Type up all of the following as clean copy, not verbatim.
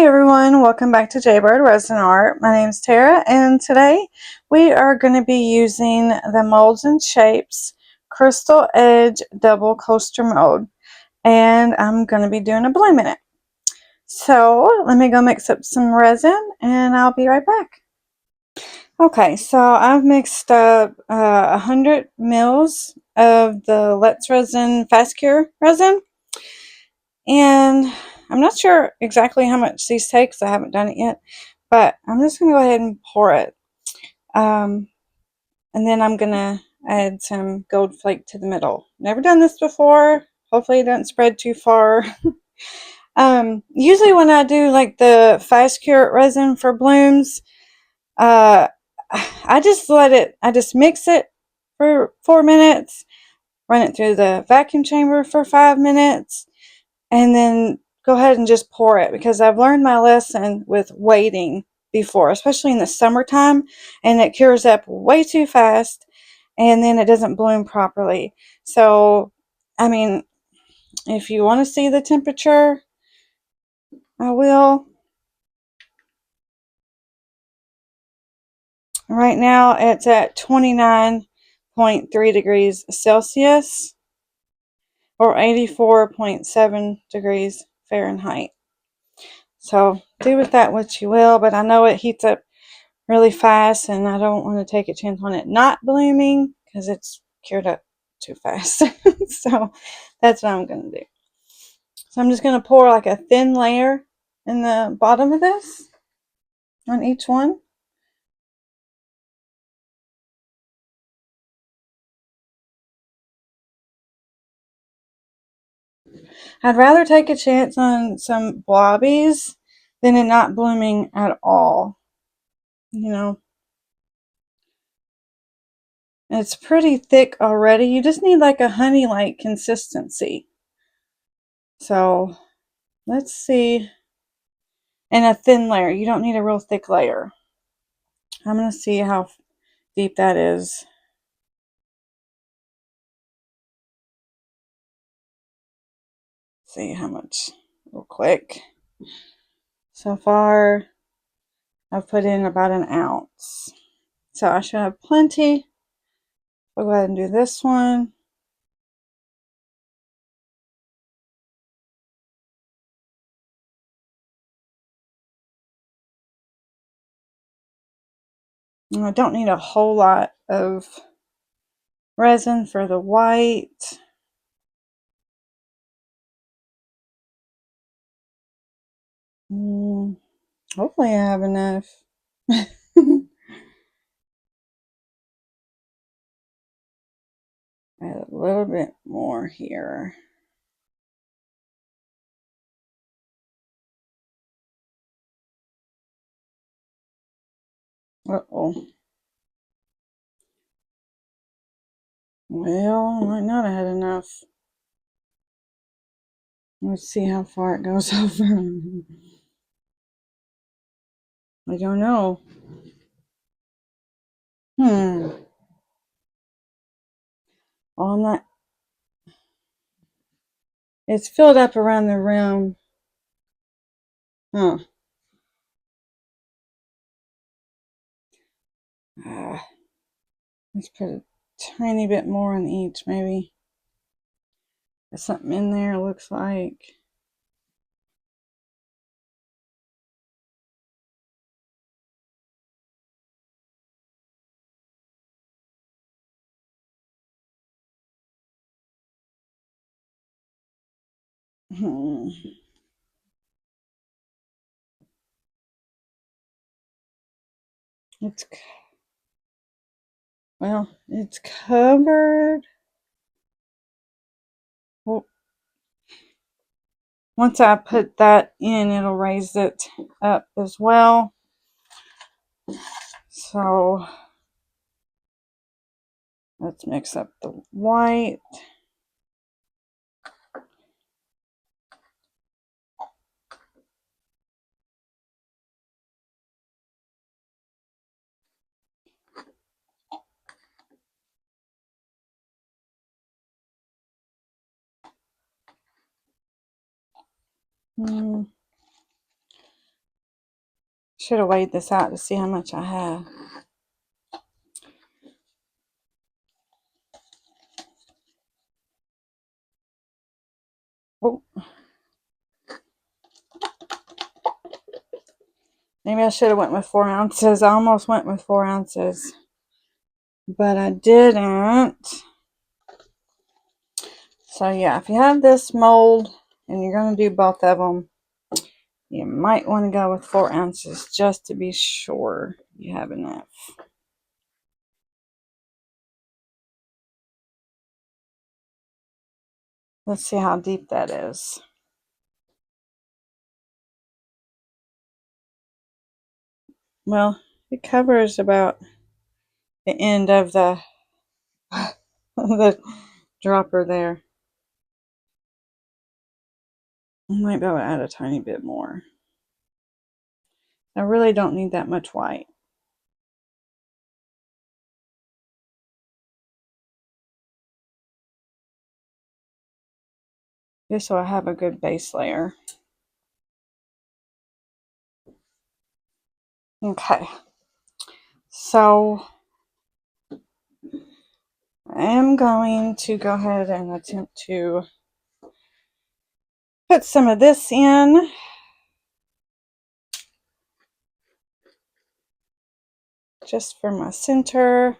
Hey everyone, welcome back to Jaybirdresin Art. My name is Tara, and today we are going to be using the Molds and Shapes Crystal Edge Double Coaster Mold, and I'm going to be doing a bloom in it. So let me go mix up some resin and I'll be right back. Okay, so I've mixed up 100 mils of the Let's Resin Fast Cure resin, and I'm not sure exactly how much these take because I haven't done it yet, but I'm just going to go ahead and pour it. And then I'm going to add some gold flake to the middle. Never done this before. Hopefully it doesn't spread too far. Usually when I do like the fast cure resin for blooms, I just mix it for 4 minutes, run it through the vacuum chamber for 5 minutes, and then go ahead and just pour it, because I've learned my lesson with waiting before, especially in the summertime, and it cures up way too fast and then it doesn't bloom properly. So, I mean, if you want to see the temperature, I will. Right now it's at 29.3 degrees Celsius or 84.7 degrees Fahrenheit. So do with that what you will, but I know it heats up really fast and I don't want to take a chance on it not blooming because it's cured up too fast. So that's what I'm going to do. So I'm just going to pour like a thin layer in the bottom of this on each one. I'd rather take a chance on some blobbies than it not blooming at all. You know, it's pretty thick already. You just need like a honey-like consistency. So let's see. And a thin layer. You don't need a real thick layer. I'm going to see how deep that is. See how much real quick. So far, I've put in about an ounce. So I should have plenty. We'll go ahead and do this one. I don't need a whole lot of resin for the white. Hopefully I have enough. Add a little bit more here. Uh-oh. Well, I might not have had enough. Let's see how far it goes over. I don't know. Well, I'm not. It's filled up around the rim. Huh. Let's put a tiny bit more on each, maybe. There's something in there, looks like. It's, well, it's covered. Well, once I put that in, it'll raise it up as well. So let's mix up the white. Should have weighed this out to see how much I have. Oh. Maybe I should have went with 4 ounces. I almost went with 4 ounces. But I didn't. So yeah, if you have this mold and you're going to do both of them, you might want to go with 4 ounces just to be sure you have enough. Let's see how deep that is. Well, it covers about the end of the the dropper there. I might be able to add a tiny bit more. I really don't need that much white. Just so I have a good base layer. Okay. So I am going to go ahead and attempt to put some of this in. Just for my center.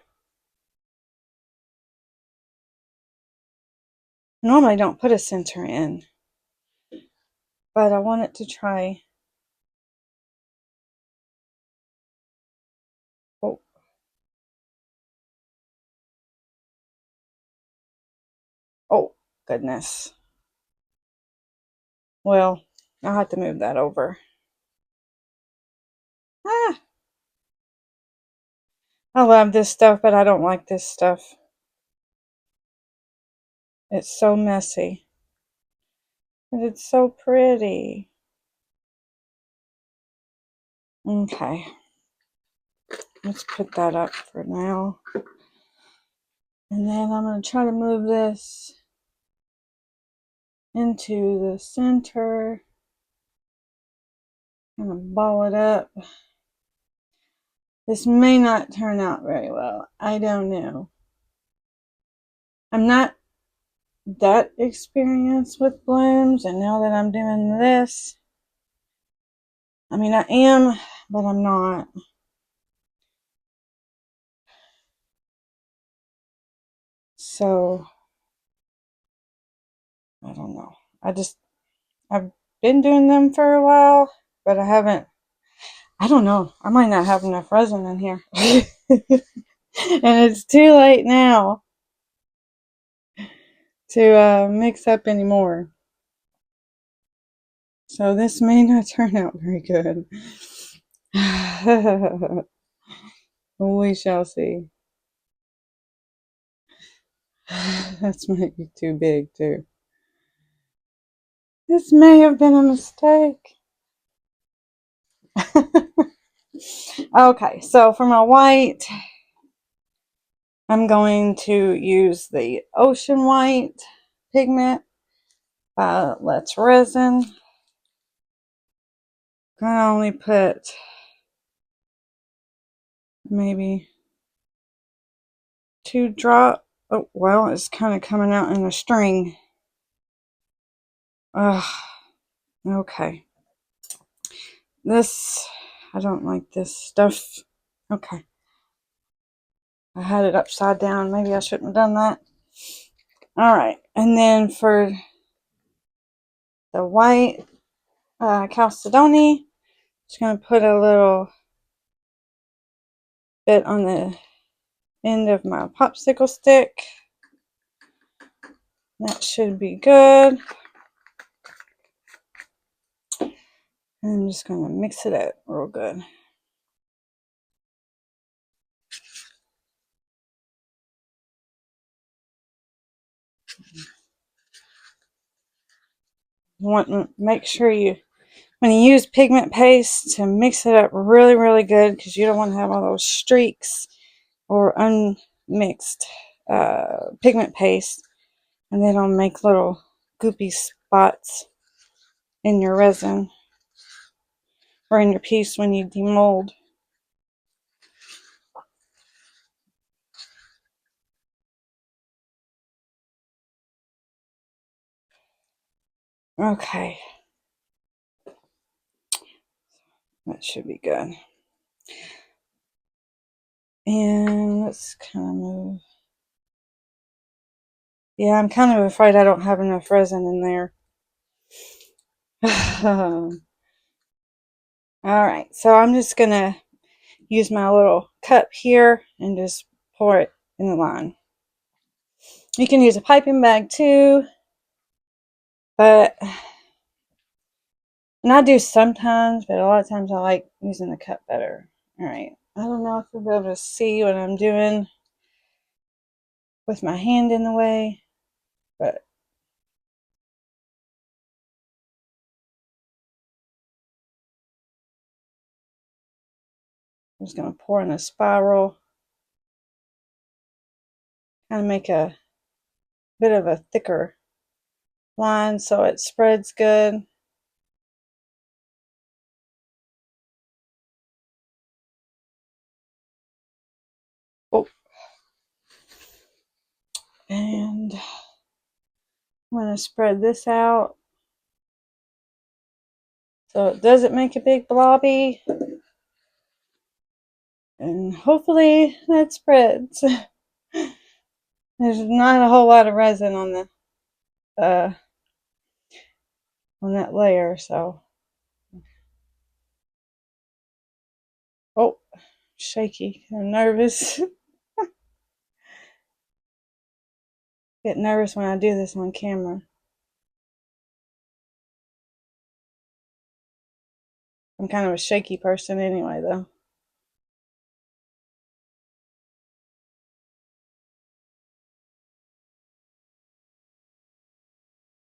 Normally I don't put a center in, but I want it to try. Oh. Oh, goodness. Well, I'll have to move that over. Ah, I love this stuff, but I don't like this stuff. It's so messy. But it's so pretty. Okay. Let's put that up for now. And then I'm going to try to move this into the center. I'm going to ball it up. This may not turn out very well. I don't know. I'm not that experienced with blooms, and now that I'm doing this, I mean, I am, but I'm not. So, I don't know. I've been doing them for a while, but I haven't, I don't know. I might not have enough resin in here. And it's too late now to mix up anymore. So this may not turn out very good. We shall see. That's might be too big too. This may have been a mistake. Okay, so for my white, I'm going to use the Ocean White pigment by Let's Resin. I'm gonna only put maybe 2 drops. Oh, well, it's kind of coming out in a string. Ugh. Okay. This, I don't like this stuff. Okay. I had it upside down. Maybe I shouldn't have done that. Alright. And then for the white Chalcedony, just going to put a little bit on the end of my popsicle stick. That should be good. I'm just going to mix it up real good. You want to make sure you, when you use pigment paste, to mix it up really, really good, because you don't want to have all those streaks or unmixed pigment paste, and they don't make little goopy spots in your resin. or in your piece when you demold. Okay, that should be good. And let's kind of move. Yeah, I'm kind of afraid I don't have enough resin in there. Alright, so I'm just going to use my little cup here and just pour it in the line. You can use a piping bag too, but, and I do sometimes, but a lot of times I like using the cup better. Alright, I don't know if you'll be able to see what I'm doing with my hand in the way, but I'm just going to pour in a spiral, kind of make a bit of a thicker line so it spreads good. Oh, and I'm going to spread this out so it doesn't make a big blobby, and hopefully that spreads. There's not a whole lot of resin on that layer, so oh, shaky. I'm nervous. Get nervous when I do this on camera. I'm kind of a shaky person anyway, though.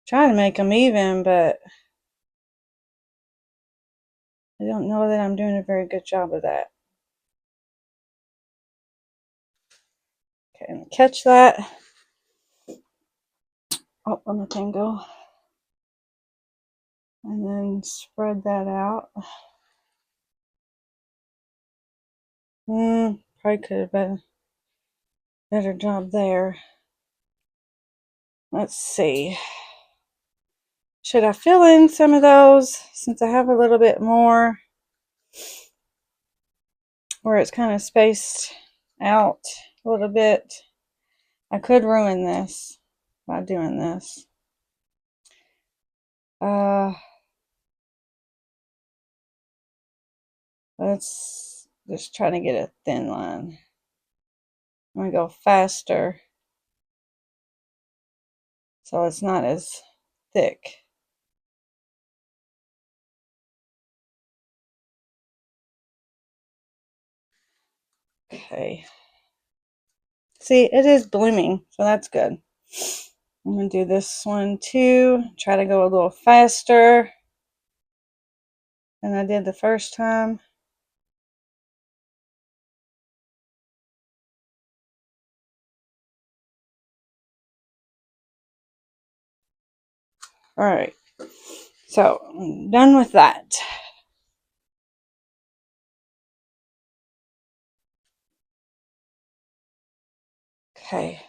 Trying to make them even, but I don't know that I'm doing a very good job of that. Okay, and catch that. Oh, let my thing go. And then spread that out. Probably could have been a better job there. Let's see. Should I fill in some of those since I have a little bit more where it's kind of spaced out a little bit? I could ruin this by doing this. Let's just try to get a thin line. I'm going to go faster so it's not as thick. Okay. See, it is blooming, so that's good. I'm going to do this one too. Try to go a little faster than I did the first time. Alright, so I'm done with that. Okay.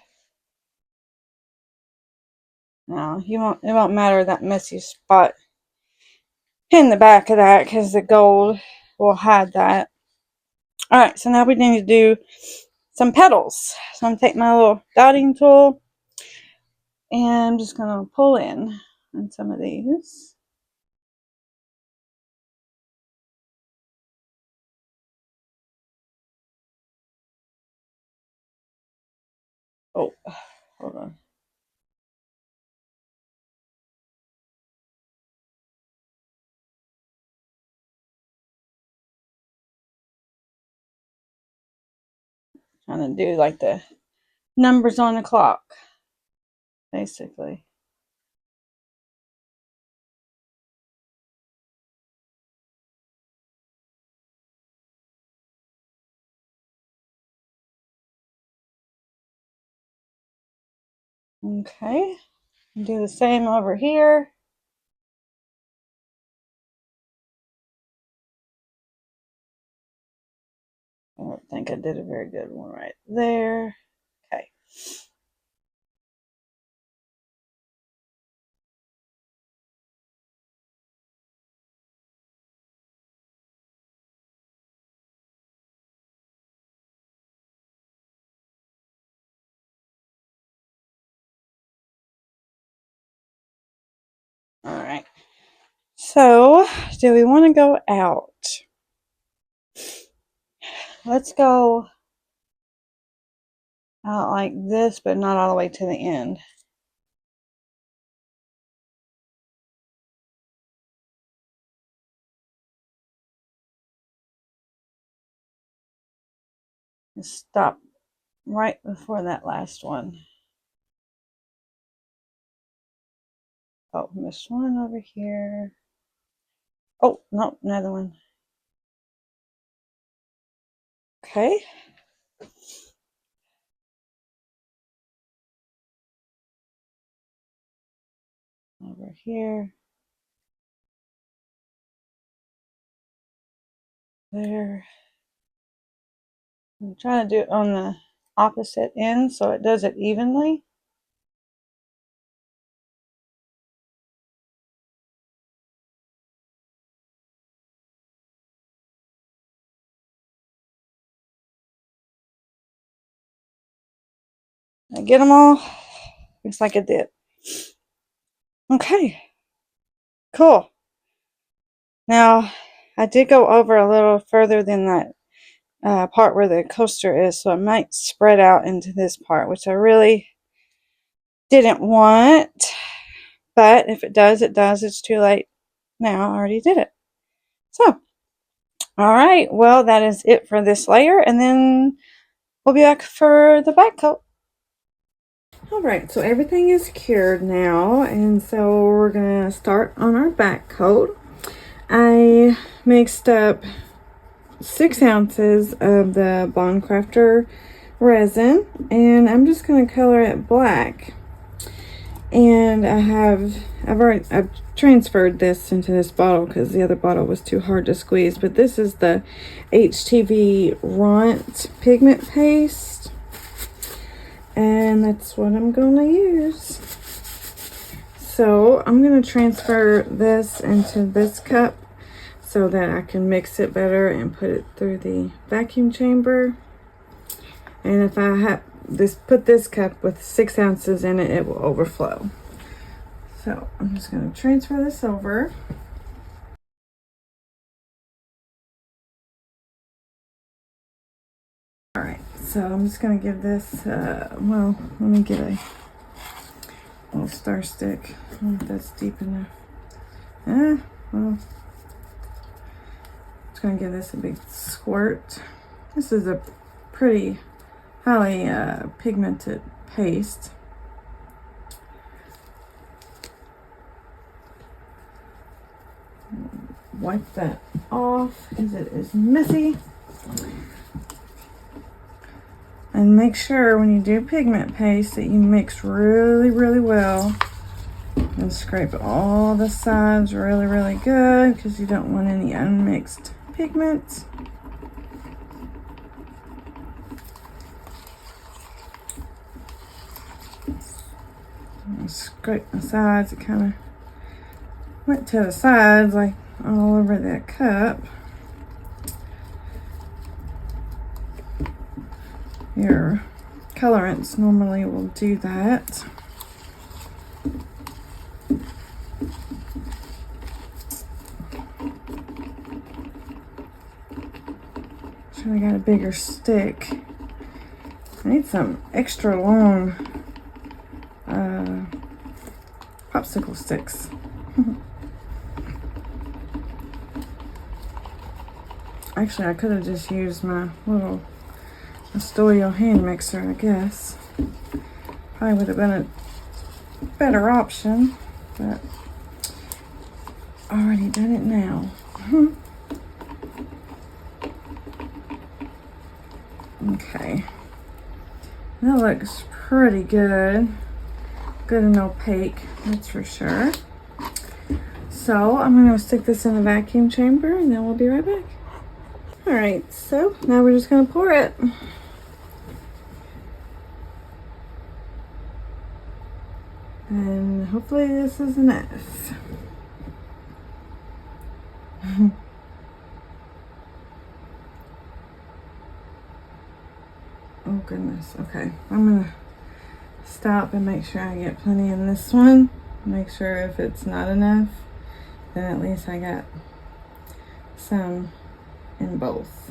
Now, it won't matter that messy spot in the back of that because the gold will hide that. Alright, so now we need to do some petals. So I'm going to take my little dotting tool and I'm just going to pull in on some of these. Oh, hold on. Trying to do like the numbers on the clock, basically. Okay, do the same over here. I don't think I did a very good one right there. Okay. All right. So, do we want to go out? Let's go out like this, but not all the way to the end. Stop right before that last one. Oh, missed one over here. Oh, no, another one. Okay. Over here. There. I'm trying to do it on the opposite end so it does it evenly. I get them all? Looks like it did. Okay. Cool. Now, I did go over a little further than that part where the coaster is, so it might spread out into this part, which I really didn't want. But if it does, it does. It's too late now. I already did it. So, all right. Well, that is it for this layer, and then we'll be back for the back coat. All right, so everything is cured now, and so we're gonna start on our back coat. I mixed up 6 ounces of the Bond Crafter resin, and I'm just going to color it black. And I've transferred this into this bottle because the other bottle was too hard to squeeze. But this is the HTV Runt pigment paste, and that's what I'm going to use. So I'm going to transfer this into this cup so that I can mix it better and put it through the vacuum chamber. And if I have put this cup with 6 ounces in it, it will overflow. So I'm just going to transfer this over. All right, so I'm just going to give this, well, let me get a little star stick. I don't know if that's deep enough. Well, just going to give this a big squirt. This is a pretty highly pigmented paste. Wipe that off as it is messy. And make sure when you do pigment paste that you mix really, really well. And scrape all the sides really, really good because you don't want any unmixed pigments. Scrape the sides. It kind of went to the sides like all over that cup. Your colorants normally will do that. I got a bigger stick. I need some extra long popsicle sticks. Actually, I could have just used my little Astoria hand mixer, I guess. Probably would have been a better option, but already done it now. Okay, that looks pretty good. Good and opaque, that's for sure. So I'm going to stick this in the vacuum chamber and then we'll be right back. Alright, so now we're just going to pour it. And hopefully this is enough. Oh goodness, okay. I'm going to stop and make sure I get plenty in this one. Make sure if it's not enough, then at least I got some in both.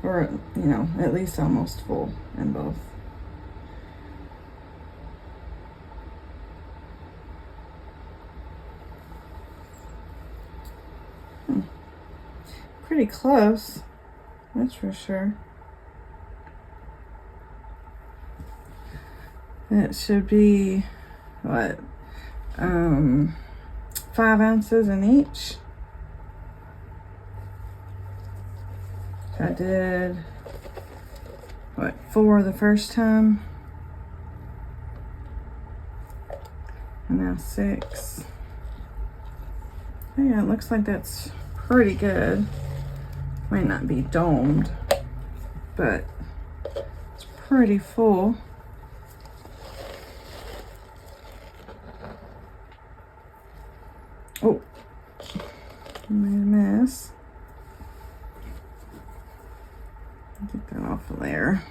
Or, you know, at least almost full in both. Pretty close, that's for sure. It should be, what, 5 ounces in each. I did, what, 4 the first time, and now 6. Yeah, it looks like that's pretty good. Might not be domed, but it's pretty full. Oh, I made a mess. Get that off of there.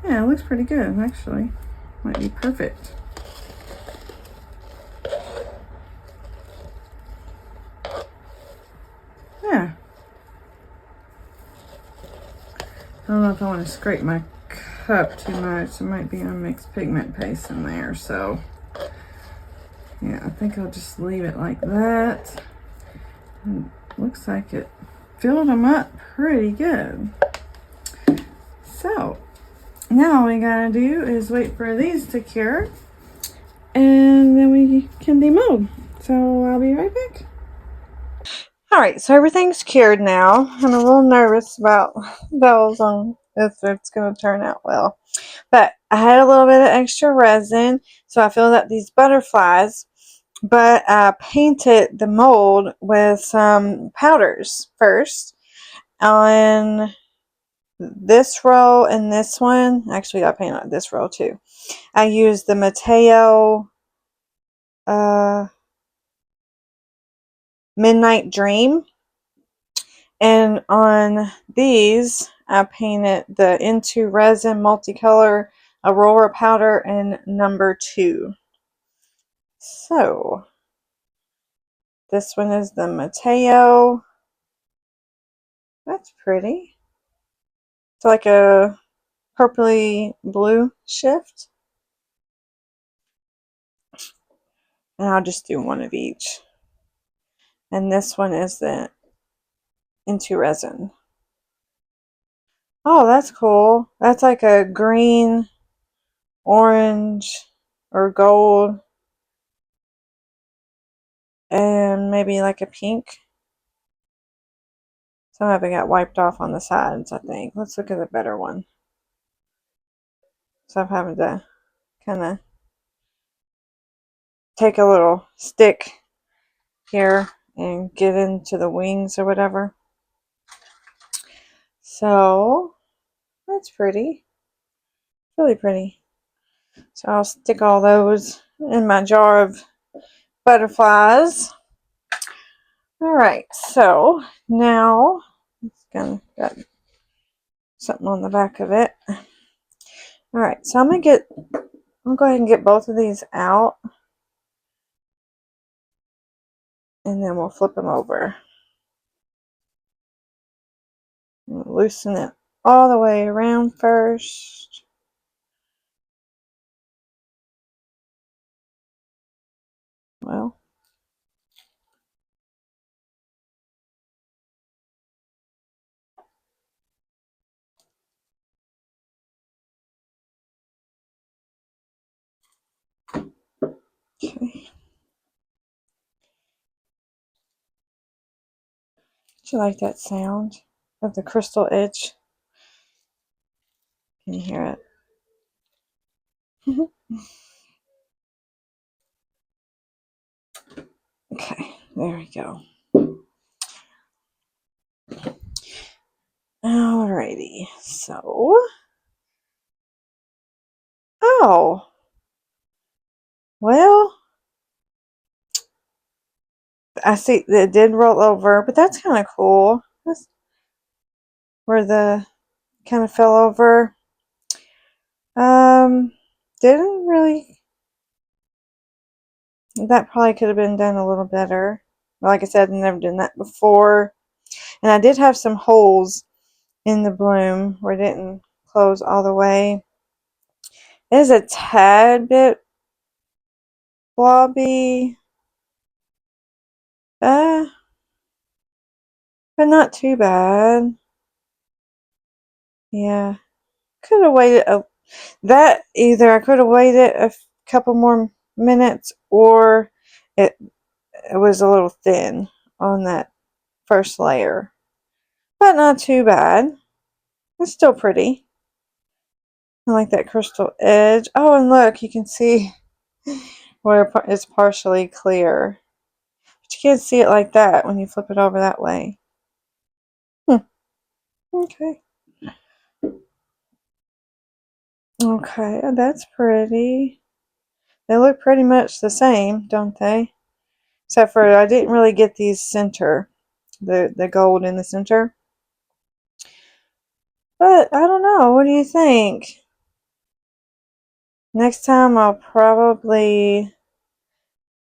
Yeah, it looks pretty good, actually. Might be perfect. Yeah. I don't know if I want to scrape my cup too much. There might be a mixed pigment paste in there, so yeah, I think I'll just leave it like that. And looks like it filled them up pretty good. So now all we gotta do is wait for these to cure, and then we can demold. So I'll be right back. Alright, so everything's cured now. I'm a little nervous about those on if it's going to turn out well. But I had a little bit of extra resin, so I filled up these butterflies. But I painted the mold with some powders first. On this row and this one, actually I painted on this row too. I used the Mateo Midnight Dream. And on these, I painted the Into Resin Multicolor Aurora Powder in number 2. So, this one is the Mateo. That's pretty. It's like a purpley blue shift. And I'll just do one of each. And this one is the Into Resin. Oh, that's cool. That's like a green, orange, or gold, and maybe like a pink. Some of it got wiped off on the sides, I think. Let's look at the better one. So I'm having to kind of take a little stick here and get into the wings or whatever. So that's pretty. Really pretty. So I'll stick all those in my jar of butterflies. Alright, so now it's got something on the back of it. Alright, so I'll go ahead and get both of these out, and then we'll flip them over. Loosen it all the way around first. Well, okay. Do you like that sound of the crystal edge? Can you hear it? Okay, there we go. Alrighty, so, oh, well, I see that it did roll over, but that's kind of cool. That's where the kind of fell over. Um, didn't really, that probably could have been done a little better. Like I said, I've never done that before. And I did have some holes in the bloom where it didn't close all the way. It is a tad bit blobby, but not too bad. Yeah, could have waited that either I could have waited a couple more minutes, or it it was a little thin on that first layer, but not too bad. It's still pretty. I like that crystal edge. Oh, and look, you can see where it's partially clear. But you can't see it like that when you flip it over that way. Okay. Okay, that's pretty. They look pretty much the same, don't they? Except for I didn't really get these center, the gold in the center. But I don't know. What do you think? Next time I'll probably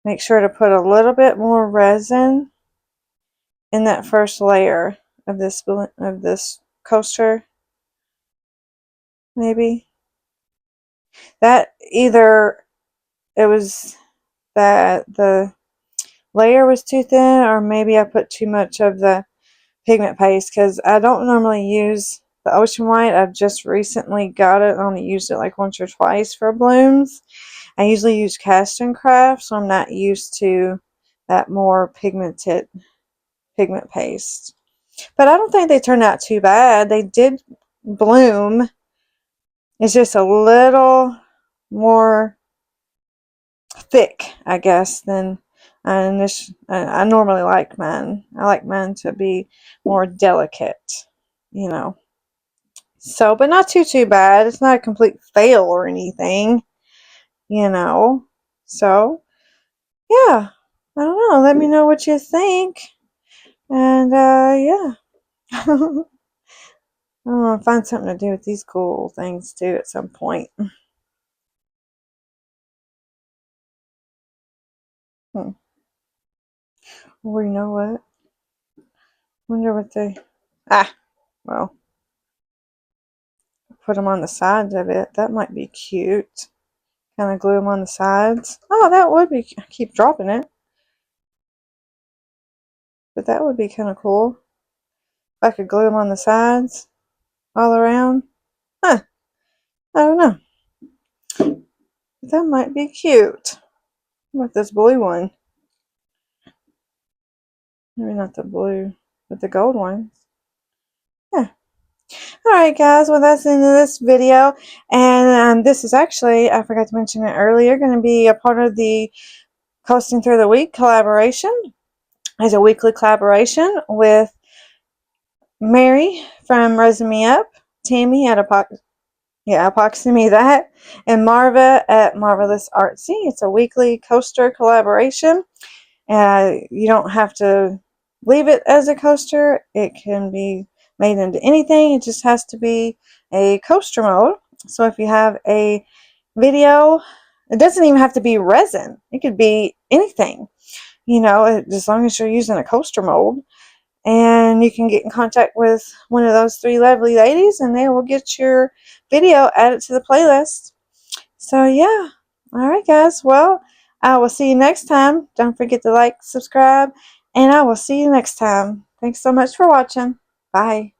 make sure to put a little bit more resin in that first layer of this coaster. Maybe that either it was that the layer was too thin, or maybe I put too much of the pigment paste, because I don't normally use the ocean white. I've just recently got it. I only used it like once or twice for blooms. I usually use Cast and Craft, so I'm not used to that more pigmented pigment paste. But I don't think they turned out too bad. They did bloom. It's just a little more thick, I guess, than I normally like mine. I like mine to be more delicate, you know. So, but not too bad. It's not a complete fail or anything, you know. So, yeah. I don't know. Let me know what you think. And, yeah. I'm gonna find something to do with these cool things too at some point. Hmm. Well, you know what? Wonder what they. Ah, well, put them on the sides of it. That might be cute. Kind of glue them on the sides. Oh, that would be. I keep dropping it, but that would be kind of cool. If I could glue them on the sides all around. Huh. I don't know. That might be cute. What about this blue one? Maybe not the blue, but the gold ones. Yeah. Alright guys, well that's the end of this video, and this is actually, I forgot to mention it earlier, going to be a part of the Coasting Through the Week collaboration. It's a weekly collaboration with Mary from Resin I Up, Tammy at Epoxy Me That, and Marva at Marvelous Artsy. It's a weekly coaster collaboration. You don't have to leave it as a coaster. It can be made into anything. It just has to be a coaster mode. So if you have a video, it doesn't even have to be resin. It could be anything, you know, as long as you're using a coaster mold. And you can get in contact with one of those three lovely ladies, and they will get your video added to the playlist. So yeah. Alright guys, well, I will see you next time. Don't forget to like, subscribe, and I will see you next time. Thanks so much for watching. Bye.